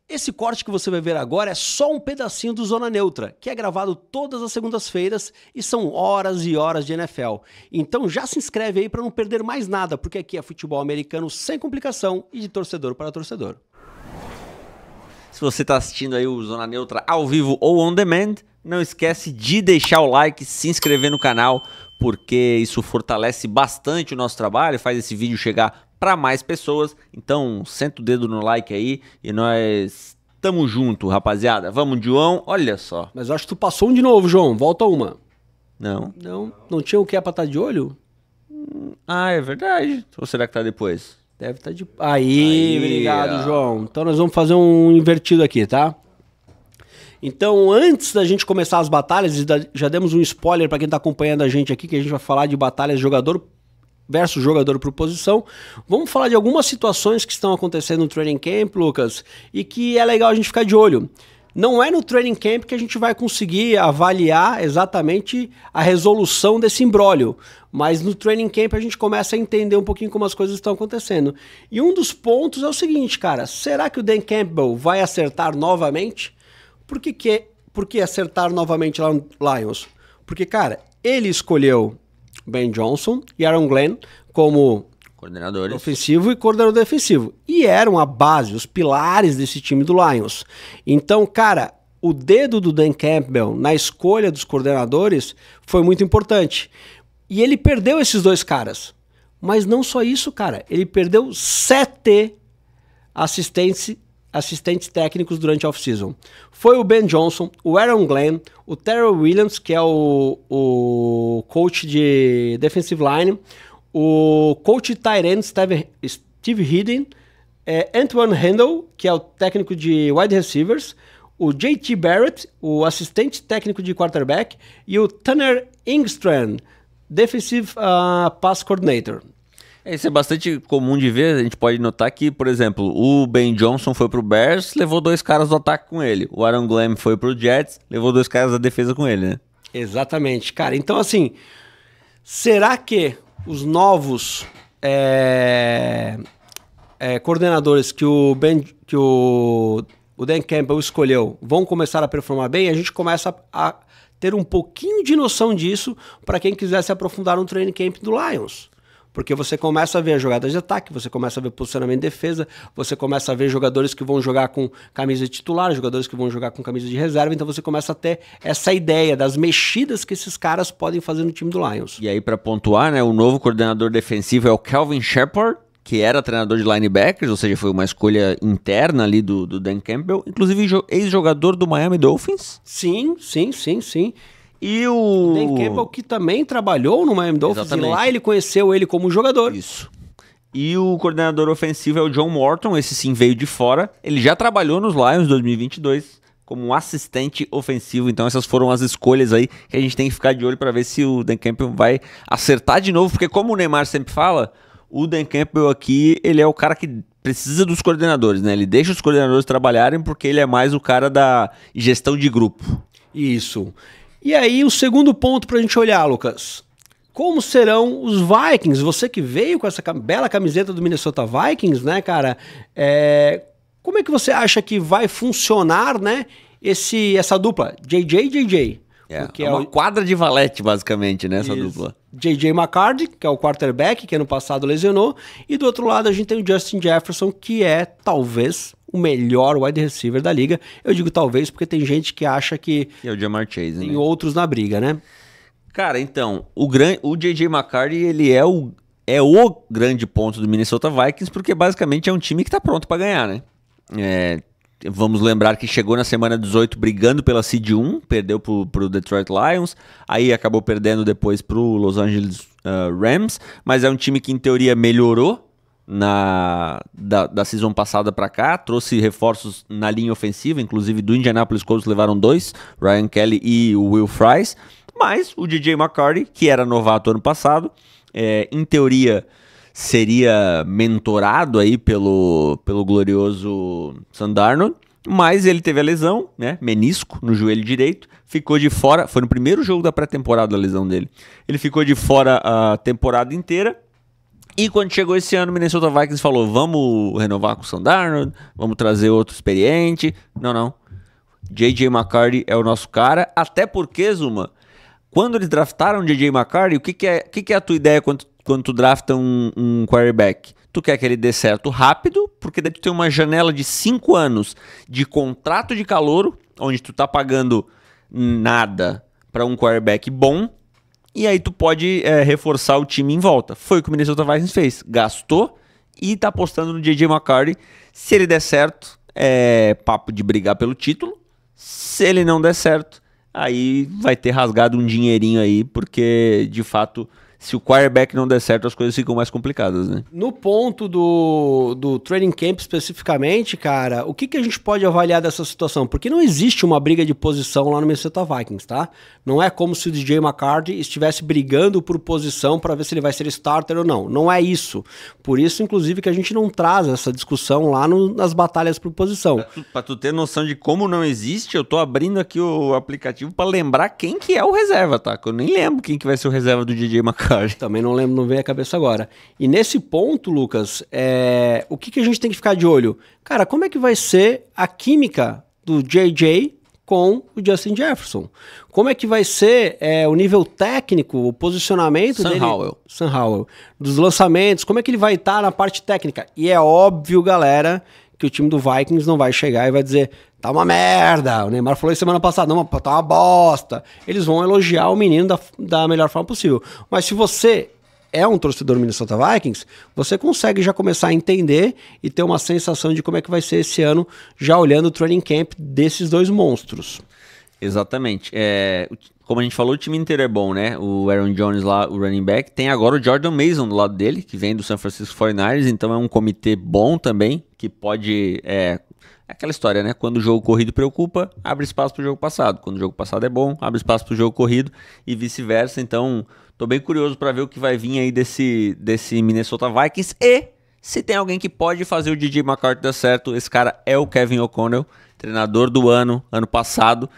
Esse corte que você vai ver agora é só um pedacinho do Zona Neutra, que é gravado todas as segundas-feiras e são horas e horas de NFL. Então já se inscreve aí para não perder mais nada, porque aqui é futebol americano sem complicação e de torcedor para torcedor. Se você está assistindo aí o Zona Neutra ao vivo ou on demand, não esquece de deixar o like, se inscrever no canal, porque isso fortalece bastante o nosso trabalho, faz esse vídeo chegar para mais pessoas. Então senta o dedo no like aí e nós tamo junto, rapaziada. Vamos, João, olha só. Mas eu acho que tu passou um de novo, João. Volta uma. Não. Não tinha o que é pra estar de olho? Ah, é verdade. Ou será que tá depois? Deve estar de... Aí, obrigado, João. Então nós vamos fazer um invertido aqui, tá? Então, antes da gente começar as batalhas, já demos um spoiler para quem tá acompanhando a gente aqui, que a gente vai falar de batalhas jogador versus jogador por posição. Vamos falar de algumas situações que estão acontecendo no training camp, Lucas, e que é legal a gente ficar de olho. Não é no training camp que a gente vai conseguir avaliar exatamente a resolução desse imbróglio, mas no training camp a gente começa a entender um pouquinho como as coisas estão acontecendo. E um dos pontos é o seguinte, cara, será que o Dan Campbell vai acertar novamente? Por que acertar novamente lá no Lions? Porque, cara, ele escolheu Ben Johnson e Aaron Glenn como coordenadores ofensivo e coordenador defensivo. E eram a base, os pilares desse time do Lions. Então, cara, o dedo do Dan Campbell na escolha dos coordenadores foi muito importante. E ele perdeu esses dois caras. Mas não só isso, cara. Ele perdeu 7 assistentes técnicos durante a off-season. Foi o Ben Johnson, o Aaron Glenn, o Terrell Williams, que é o coach de defensive line, o coach de tight end Steve Hidden, Antoine Handel, que é o técnico de wide receivers, o JT Barrett, o assistente técnico de quarterback, e o Tanner Engstrand, defensive pass coordinator. Isso é bastante comum de ver. A gente pode notar que, por exemplo, o Ben Johnson foi pro Bears, levou 2 caras do ataque com ele. O Aaron Glenn foi pro Jets, levou 2 caras da defesa com ele, né? Exatamente, cara. Então, assim, será que os novos coordenadores que o Dan Campbell escolheu vão começar a performar bem? A gente começa a ter um pouquinho de noção disso para quem quiser se aprofundar no training camp do Lions. Porque você começa a ver jogadas de ataque, você começa a ver posicionamento de defesa, você começa a ver jogadores que vão jogar com camisa de titular, jogadores que vão jogar com camisa de reserva, então você começa a ter essa ideia das mexidas que esses caras podem fazer no time do Lions. E aí, para pontuar, né, o novo coordenador defensivo é o Kelvin Shepard, que era treinador de linebackers, ou seja, foi uma escolha interna ali do Dan Campbell, inclusive ex-jogador do Miami Dolphins. Sim. E o Dan Campbell, que também trabalhou no Miami Dolphins, exatamente. E lá ele conheceu ele como jogador. Isso. E o coordenador ofensivo é o John Morton, esse sim veio de fora. Ele já trabalhou nos Lions em 2022 como um assistente ofensivo. Então essas foram as escolhas aí que a gente tem que ficar de olho para ver se o Dan Campbell vai acertar de novo. Porque como o Neymar sempre fala, o Dan Campbell aqui, ele é o cara que precisa dos coordenadores, né? Ele deixa os coordenadores trabalharem porque ele é mais o cara da gestão de grupo. Isso. E aí, o segundo ponto pra gente olhar, Lucas. Como serão os Vikings? Você que veio com essa bela camiseta do Minnesota Vikings, né, cara? Como é que você acha que vai funcionar, né, essa dupla? JJ? É uma quadra de valete, basicamente, né, essa dupla. JJ McCarthy, que é o quarterback, que ano passado lesionou. E do outro lado a gente tem o Justin Jefferson, que é, talvez, o melhor wide receiver da liga. Eu digo talvez porque tem gente que acha que é o Jamar Chase, tem né? outros na briga, né? Cara, então, o JJ McCarthy, ele é o grande ponto do Minnesota Vikings, porque basicamente é um time que tá pronto pra ganhar, né? Vamos lembrar que chegou na semana 18 brigando pela Seed 1, perdeu pro Detroit Lions, aí acabou perdendo depois pro Los Angeles Rams, mas é um time que em teoria melhorou da season passada para cá, trouxe reforços na linha ofensiva, inclusive do Indianapolis Colts levaram 2, Ryan Kelly e o Will Fries, mas o DJ McCarthy, que era novato ano passado, em teoria seria mentorado aí pelo glorioso Sam Darnold, mas ele teve a lesão, né, menisco no joelho direito, ficou de fora, foi no primeiro jogo da pré-temporada a lesão dele, ele ficou de fora a temporada inteira. E quando chegou esse ano, o Minnesota Vikings falou, vamos renovar com o Sam Darnold, vamos trazer outro experiente. Não. J.J. McCarthy é o nosso cara, até porque, Zuma, quando eles draftaram o J.J. McCarthy, o que é a tua ideia quando tu drafta um quarterback? Tu quer que ele dê certo rápido, porque daí tu tem uma janela de 5 anos de contrato de calouro, onde tu tá pagando nada para um quarterback bom, e aí tu pode reforçar o time em volta. Foi o que o Minnesota Vikings fez. Gastou e tá apostando no J.J. McCarthy. Se ele der certo, é papo de brigar pelo título. Se ele não der certo, aí vai ter rasgado um dinheirinho aí, porque de fato, se o quarterback não der certo, as coisas ficam mais complicadas, né? No ponto do training camp especificamente, cara, o que a gente pode avaliar dessa situação? Porque não existe uma briga de posição lá no Minnesota Vikings, tá? Não é como se o DJ McCarthy estivesse brigando por posição para ver se ele vai ser starter ou não. Não é isso. Por isso, inclusive, que a gente não traz essa discussão lá nas batalhas por posição. Pra tu ter noção de como não existe, eu tô abrindo aqui o aplicativo para lembrar quem que é o reserva, tá? Que eu nem lembro quem que vai ser o reserva do DJ McCarthy. Também não lembro, não vem à cabeça agora. E nesse ponto, Lucas, o que a gente tem que ficar de olho? Cara, como é que vai ser a química do JJ com o Justin Jefferson? Como é que vai ser o nível técnico, o posicionamento dele? Sam Howell. Dos lançamentos, como é que ele vai estar na parte técnica? E é óbvio, galera, que o time do Vikings não vai chegar e vai dizer, tá uma merda, o Neymar falou isso semana passada, não, tá uma bosta. Eles vão elogiar o menino da melhor forma possível. Mas se você é um torcedor do Minnesota Vikings, você consegue já começar a entender e ter uma sensação de como é que vai ser esse ano, já olhando o training camp desses dois monstros. Exatamente. Como a gente falou, o time inteiro é bom, né? O Aaron Jones lá, o running back. Tem agora o Jordan Mason do lado dele, que vem do San Francisco 49ers, então é um comitê bom também, que pode... aquela história, né? Quando o jogo corrido preocupa, abre espaço pro jogo passado. Quando o jogo passado é bom, abre espaço pro jogo corrido e vice-versa. Então, tô bem curioso para ver o que vai vir aí desse Minnesota Vikings. E se tem alguém que pode fazer o DJ McCarthy dar certo, esse cara é o Kevin O'Connell, treinador do ano passado,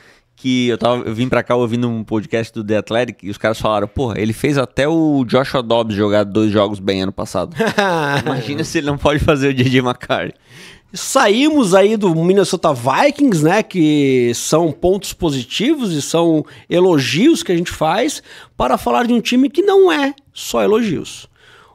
que eu vim pra cá ouvindo um podcast do The Athletic e os caras falaram, porra, ele fez até o Joshua Dobbs jogar 2 jogos bem ano passado. Imagina se ele não pode fazer o DJ McCarthy. Saímos aí do Minnesota Vikings, né, que são pontos positivos e são elogios que a gente faz, para falar de um time que não é só elogios.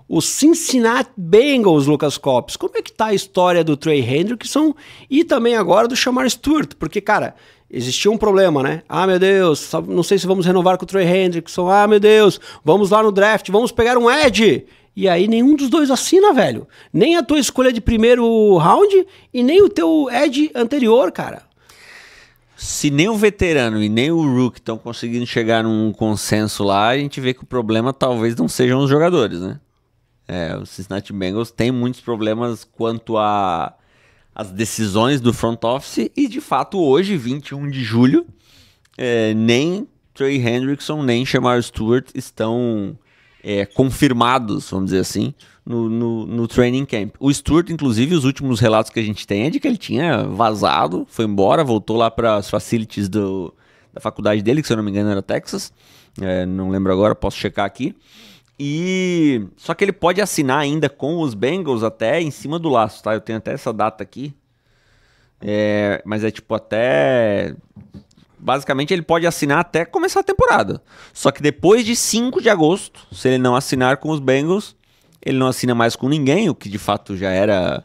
O Cincinnati Bengals, Lucas Copes, como é que tá a história do Trey Hendrickson e também agora do Shamar Stewart? Porque, cara, existia um problema, né? Ah, meu Deus, não sei se vamos renovar com o Trey Hendrickson. Ah, meu Deus, vamos lá no draft, vamos pegar um edge. E aí nenhum dos dois assina, velho. Nem a tua escolha de primeiro round e nem o teu edge anterior, cara. Se nem o veterano e nem o rookie estão conseguindo chegar num consenso lá, a gente vê que o problema talvez não sejam os jogadores, né? O Cincinnati Bengals tem muitos problemas quanto às decisões do front office e, de fato, hoje, 21 de julho, nem Trey Hendrickson nem Shamar Stewart estão confirmados, vamos dizer assim, no training camp. O Stewart, inclusive, os últimos relatos que a gente tem é de que ele tinha vazado, foi embora, voltou lá para as facilities da faculdade dele, que se eu não me engano era Texas, não lembro agora, posso checar aqui. Só que ele pode assinar ainda com os Bengals até em cima do laço, tá? Eu tenho até essa data aqui. Mas é tipo até... Basicamente ele pode assinar até começar a temporada. Só que depois de 5 de agosto, se ele não assinar com os Bengals, ele não assina mais com ninguém, o que de fato já era...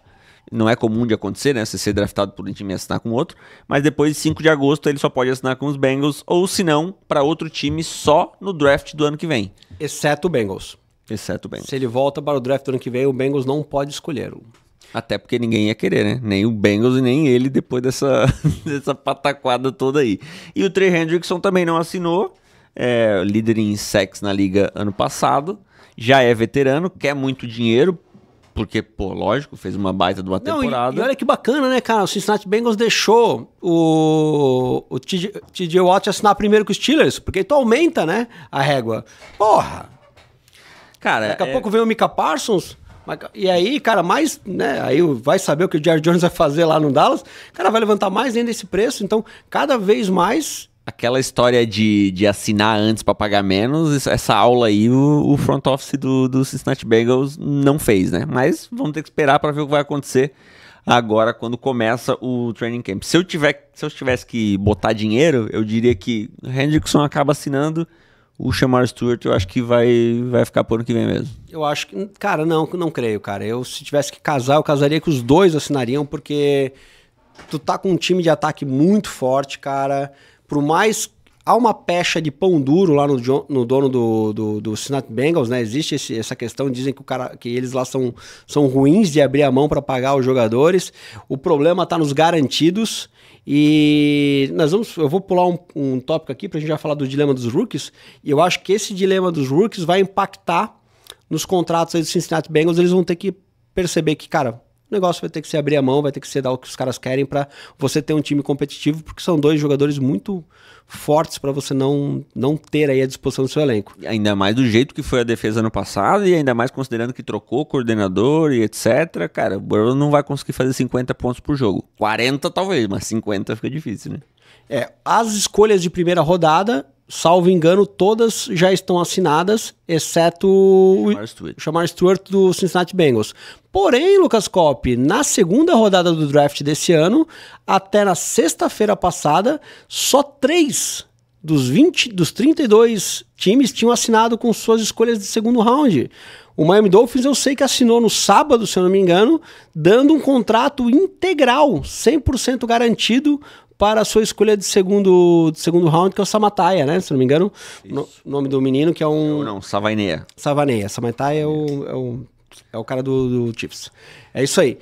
Não é comum de acontecer, né? Você ser draftado por um time e assinar com outro. Mas depois de 5 de agosto ele só pode assinar com os Bengals, ou se não, para outro time só no draft do ano que vem. Exceto o Bengals. Exceto o Bengals. Se ele volta para o draft do ano que vem, o Bengals não pode escolher. Até porque ninguém ia querer, né? Nem o Bengals e nem ele depois dessa pataquada toda aí. E o Trey Hendrickson também não assinou. Líder em sacks na liga ano passado. Já é veterano, quer muito dinheiro. Porque, pô, lógico, fez uma baita de uma temporada. E olha que bacana, né, cara? O Cincinnati Bengals deixou o TJ Watt assinar primeiro com os Steelers, porque tu aumenta, né, a régua. Porra! Cara, daqui a pouco vem o Micah Parsons, e aí, cara, mais, né, aí vai saber o que o Jerry Jones vai fazer lá no Dallas, o cara vai levantar mais ainda esse preço, então, cada vez mais, aquela história de assinar antes para pagar menos, essa aula aí o front office do Cincinnati Bengals não fez, né? Mas vamos ter que esperar para ver o que vai acontecer agora quando começa o training camp. Se eu tivesse que botar dinheiro, eu diria que o Hendrickson acaba assinando, o Shamar Stewart eu acho que vai ficar por ano que vem mesmo. Eu acho que, cara, não creio, cara. Eu, se tivesse que casar, eu casaria que os dois assinariam, porque tu tá com um time de ataque muito forte, cara. Por mais... Há uma pecha de pão duro lá no dono do Cincinnati Bengals, né? Existe essa questão, dizem que eles lá são ruins de abrir a mão para pagar os jogadores. O problema tá nos garantidos. E eu vou pular um tópico aqui pra gente já falar do dilema dos rookies. E eu acho que esse dilema dos rookies vai impactar nos contratos aí do Cincinnati Bengals. Eles vão ter que perceber que, cara, o negócio vai ter que ser abrir a mão, vai ter que ser dar o que os caras querem pra você ter um time competitivo, porque são dois jogadores muito fortes pra você não ter aí à disposição do seu elenco. Ainda mais do jeito que foi a defesa ano passado e ainda mais considerando que trocou o coordenador e etc. Cara, o Burrow não vai conseguir fazer 50 pontos por jogo. 40 talvez, mas 50 fica difícil, né? As escolhas de primeira rodada, salvo engano, todas já estão assinadas, exceto o Shamar Stewart do Cincinnati Bengals. Porém, Lucas Kopp, na segunda rodada do draft desse ano, até na sexta-feira passada, só 3 dos 32 times tinham assinado com suas escolhas de segundo round. O Miami Dolphins eu sei que assinou no sábado, se eu não me engano, dando um contrato integral, 100% garantido, para a sua escolha de segundo round, que é o Samatai, né? Se não me engano, o nome do menino, que é um... Não, Savaneia. Samatai é o cara do Chiefs. É isso aí.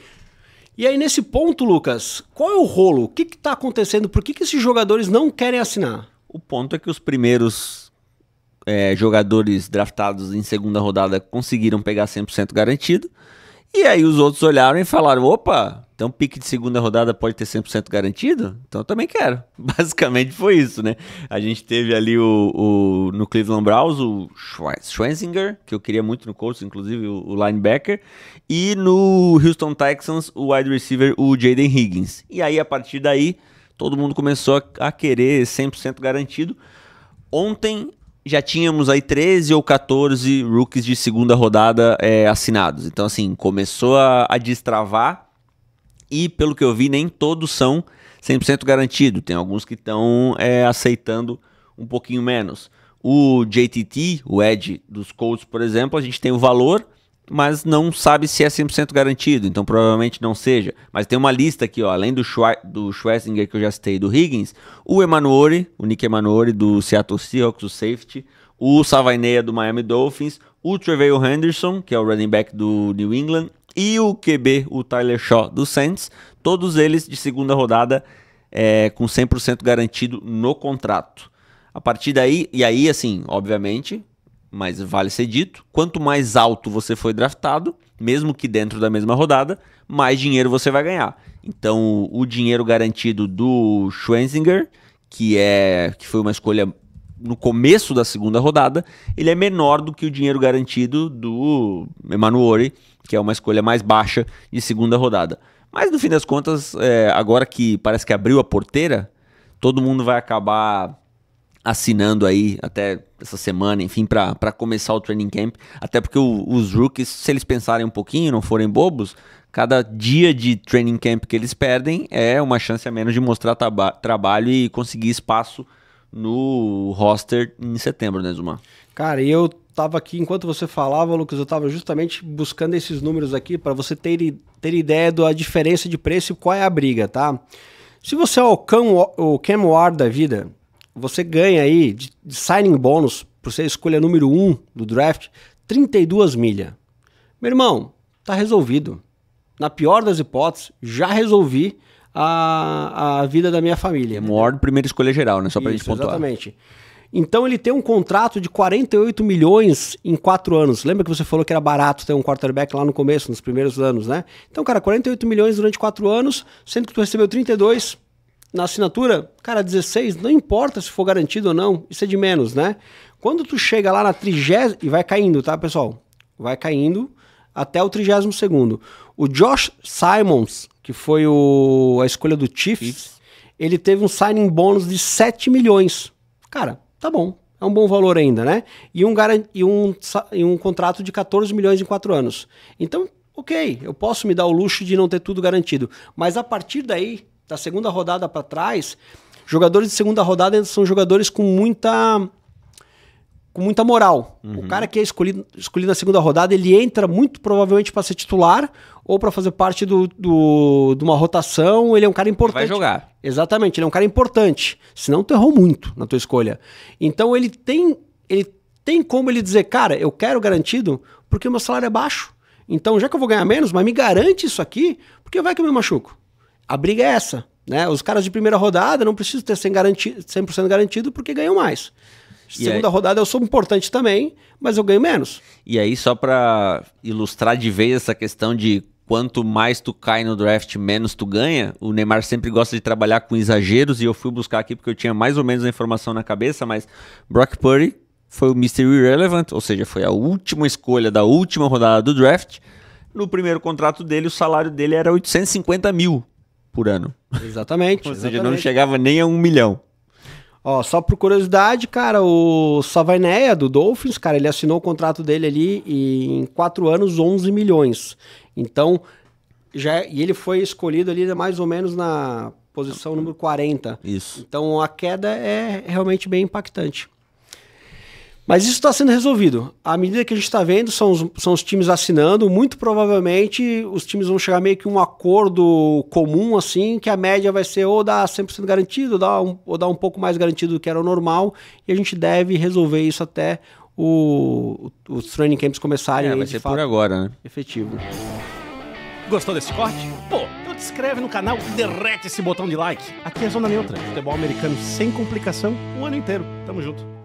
E aí, nesse ponto, Lucas, qual é o rolo? O que está acontecendo? Por que esses jogadores não querem assinar? O ponto é que os primeiros jogadores draftados em segunda rodada conseguiram pegar 100% garantido. E aí os outros olharam e falaram, opa, então pique de segunda rodada pode ter 100% garantido? Então eu também quero. Basicamente foi isso, né? A gente teve ali no Cleveland Browns o Schwenzinger, que eu queria muito no Colts, inclusive o linebacker, e no Houston Texans o wide receiver, o Jaden Higgins. E aí a partir daí todo mundo começou a querer 100% garantido. Ontem já tínhamos aí 13 ou 14 rookies de segunda rodada assinados. Então, assim, começou a destravar e, pelo que eu vi, nem todos são 100% garantido. Tem alguns que estão aceitando um pouquinho menos. O JTT, o Edge dos Colts, por exemplo, a gente tem o valor, mas não sabe se é 100% garantido, então provavelmente não seja. Mas tem uma lista aqui, ó, além do Schwarzenegger que eu já citei, do Higgins, o Nick Emanuori do Seattle Seahawks, o safety, o Savaneia do Miami Dolphins, o Tre'Vell Henderson, que é o running back do New England, e o QB, o Tyler Shaw do Saints, todos eles de segunda rodada com 100% garantido no contrato. A partir daí, e aí assim, obviamente, mas vale ser dito, quanto mais alto você foi draftado, mesmo que dentro da mesma rodada, mais dinheiro você vai ganhar. Então, o dinheiro garantido do Schwenzinger, que foi uma escolha no começo da segunda rodada, ele é menor do que o dinheiro garantido do Emanuori, que é uma escolha mais baixa de segunda rodada. Mas, no fim das contas, agora que parece que abriu a porteira, todo mundo vai acabar assinando aí até essa semana, enfim, para começar o training camp, até porque os rookies, se eles pensarem um pouquinho, não forem bobos, cada dia de training camp que eles perdem é uma chance a menos de mostrar trabalho e conseguir espaço no roster em setembro, né, Zuma? Cara, e eu tava aqui, enquanto você falava, Lucas, eu tava justamente buscando esses números aqui para você ter ideia da diferença de preço e qual é a briga, tá? Se você é o Cam Ward da vida, você ganha aí de signing bônus, por ser a escolha número 1 do draft, 32 milha. Meu irmão, tá resolvido. Na pior das hipóteses, já resolvi a vida da minha família. Ward, primeira escolha geral, né? Só pra gente pontuar. Exatamente. Então ele tem um contrato de 48 milhões em 4 anos. Lembra que você falou que era barato ter um quarterback lá no começo, nos primeiros anos, né? Então, cara, 48 milhões durante 4 anos, sendo que tu recebeu 32 na assinatura, cara, 16, não importa se for garantido ou não, isso é de menos, né? Quando tu chega lá na 30ª, e vai caindo, tá, pessoal? Vai caindo até o 32º. O Josh Simons, que foi a escolha do Chiefs, ele teve um signing bônus de 7 milhões. Cara, tá bom. É um bom valor ainda, né? E um contrato de 14 milhões em 4 anos. Então, ok, eu posso me dar o luxo de não ter tudo garantido. Mas a partir daí, da segunda rodada para trás, jogadores de segunda rodada são jogadores com muita moral. O cara que é escolhido na segunda rodada, ele entra muito provavelmente para ser titular ou para fazer parte de uma rotação. Ele é um cara importante. Vai jogar. Exatamente, ele é um cara importante. Senão tu errou muito na tua escolha. Então ele tem como ele dizer, cara, eu quero garantido porque o meu salário é baixo. Então já que eu vou ganhar menos, mas me garante isso aqui, porque vai que eu me machuco. A briga é essa, né? Os caras de primeira rodada não precisam ter 100% garantido porque ganham mais. Segunda rodada eu sou importante também, mas eu ganho menos. E aí, só para ilustrar de vez essa questão de quanto mais tu cai no draft, menos tu ganha, o Neymar sempre gosta de trabalhar com exageros, e eu fui buscar aqui porque eu tinha mais ou menos a informação na cabeça, mas Brock Purdy foi o Mr. Irrelevant, ou seja, foi a última escolha da última rodada do draft. No primeiro contrato dele, o salário dele era 850 mil por ano. Exatamente. Ou seja, não chegava nem a 1 milhão. Ó, só por curiosidade, cara, o Savaineia do Dolphins, cara, ele assinou o contrato dele ali em 4 anos, 11 milhões. Então, e ele foi escolhido ali mais ou menos na posição número 40. Isso. Então, a queda é realmente bem impactante. Mas isso está sendo resolvido. À medida que a gente está vendo, são os times assinando. Muito provavelmente os times vão chegar meio que um acordo comum, assim, que a média vai ser ou dar 100% garantido, ou dar um pouco mais garantido do que era o normal. E a gente deve resolver isso até os training camps começarem. Vai ser por agora, né? Efetivo. Gostou desse corte? Pô, então te inscreve no canal e derrete esse botão de like. Aqui é Zona Neutra. Futebol americano sem complicação o ano inteiro. Tamo junto.